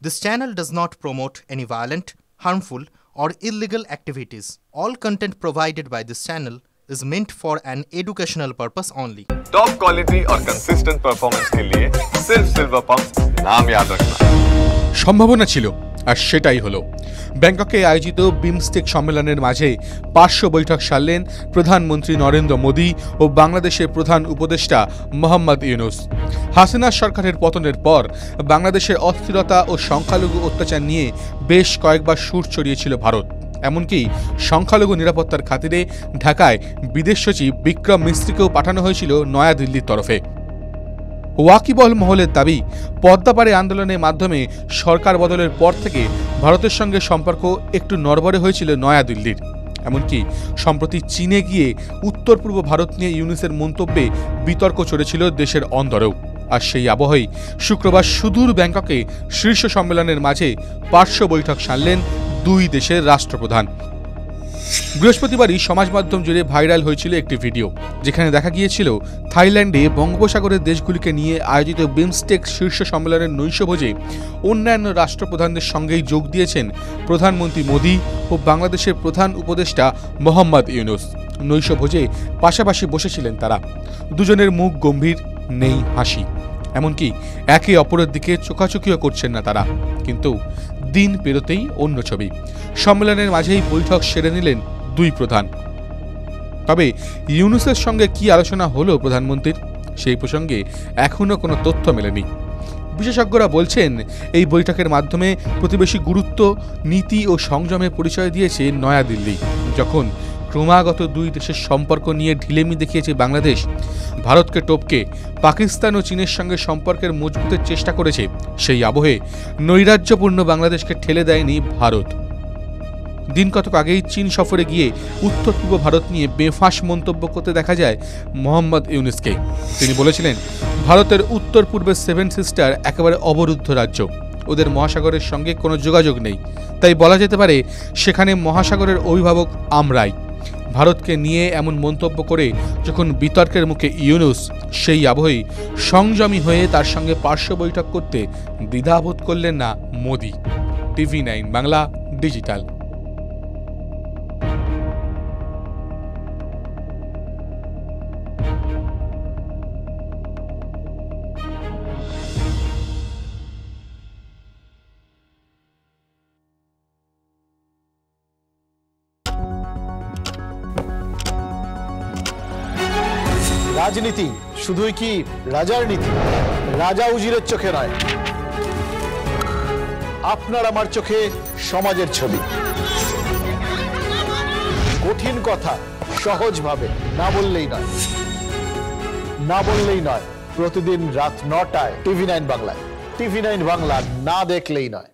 This channel does not promote any violent, harmful, or illegal activities. All content provided by this channel is meant for an educational purpose only. Top quality और consistent performance के लिए सिर्फ silver pump नाम याद रखना। সম্ভাবনা ছিল আর সেটাই হলো। ব্যাংককে আয়োজিত বিমস্টেক সম্মেলনের মাঝে পার্শ্ব বৈঠক সারলেন প্রধানমন্ত্রী নরেন্দ্র মোদী ও বাংলাদেশের প্রধান উপদেষ্টা মোহাম্মদ ইউনূস। হাসিনা সরকারের পতনের পর বাংলাদেশের অস্থিরতা ও সংখ্যালঘু অত্যাচার নিয়ে বেশ কয়েকবার সুর চড়িয়েছিল ভারত। এমনকি সংখ্যালঘু নিরাপত্তার খাতিরে ঢাকায় বিদেশ সচিব বিক্রম মিস্ত্রিকেও পাঠানো হয়েছিল নয়াদিল্লির তরফে। ওয়াকিবহল মহলের দাবি, পদ্মাপাড়ে আন্দোলনের মাধ্যমে সরকার বদলের পর থেকে ভারতের সঙ্গে সম্পর্ক একটু নড়বড়ে হয়েছিল নয়াদিল্লির। এমনকি সম্প্রতি চীনে গিয়ে উত্তর পূর্ব ভারত নিয়ে ইউনূসের মন্তব্যে বিতর্ক চড়েছিল দেশের অন্দরেও। আর সেই আবহেই শুক্রবার সুদূর ব্যাংককে শীর্ষ সম্মেলনের মাঝে পার্শ্ব বৈঠক সারলেন দুই দেশের রাষ্ট্রপ্রধান। বৃহস্পতিবারই সমাজ মাধ্যম জুড়ে ভাইরাল হয়েছিল একটি ভিডিও, যেখানে দেখা গিয়েছিল থাইল্যান্ডে বঙ্গোপসাগরের দেশগুলিকে নিয়ে আয়োজিত বিমস্টেক শীর্ষ সম্মেলনের নৈশভোজে অন্যান্য রাষ্ট্রপ্রধানদের সঙ্গেই যোগ দিয়েছেন প্রধানমন্ত্রী মোদী ও বাংলাদেশের প্রধান উপদেষ্টা মোহাম্মদ ইউনূস। নৈশভোজে পাশাপাশি বসেছিলেন তারা। দুজনের মুখ গম্ভীর, নেই হাসি, এমনকি একে অপরের দিকে চোখাচোখিও করছেন না তারা। কিন্তু দিন পেরোতেই অন্য ছবি। সম্মেলনের মাঝেই বৈঠক সেরে নিলেন দুই প্রধান। তবে ইউনূসের সঙ্গে কি আলোচনা হলো প্রধানমন্ত্রীর, সেই প্রসঙ্গে এখনও কোনো তথ্য মেলেনি। বিশেষজ্ঞরা বলছেন, এই বৈঠকের মাধ্যমে প্রতিবেশী গুরুত্ব, নীতি ও সংযমের পরিচয় দিয়েছে নয়াদিল্লি। যখন ক্রমাগত দুই দেশের সম্পর্ক নিয়ে ঢিলেমি দেখিয়েছে বাংলাদেশ, ভারতকে টপকে পাকিস্তান ও চীনের সঙ্গে সম্পর্কের মজবুতের চেষ্টা করেছে, সেই আবহে নৈরাজ্যপূর্ণ বাংলাদেশকে ঠেলে দেয়নি ভারত। দিন কতক আগেই চীন সফরে গিয়ে উত্তর পূর্ব ভারত নিয়ে বেফাঁস মন্তব্য করতে দেখা যায় মোহাম্মদ ইউনূসকে। তিনি বলেছিলেন, ভারতের উত্তর পূর্বের সেভেন সিস্টার একেবারে অবরুদ্ধ রাজ্য, ওদের মহাসাগরের সঙ্গে কোনো যোগাযোগ নেই, তাই বলা যেতে পারে সেখানে মহাসাগরের অভিভাবক আমরাই। ভারতকে নিয়ে এমন মন্তব্য করে যখন বিতর্কের মুখে ইউনূস, সেই আবহেই সংযমী হয়ে তার সঙ্গে পার্শ্ব বৈঠক করতে দ্বিধাবোধ করলেন না মোদী। TV9 Bangla digital. রাজনীতি শুধুই কি রাজার নীতি? রাজা উজিরের চোখে নয়, আপনার আমার চোখে সমাজের ছবি। কঠিন কথা সহজভাবে না বললেই নয়। প্রতিদিন রাত 9টায় TV9 বাংলায়। TV9 বাংলা না দেখলেই নয়।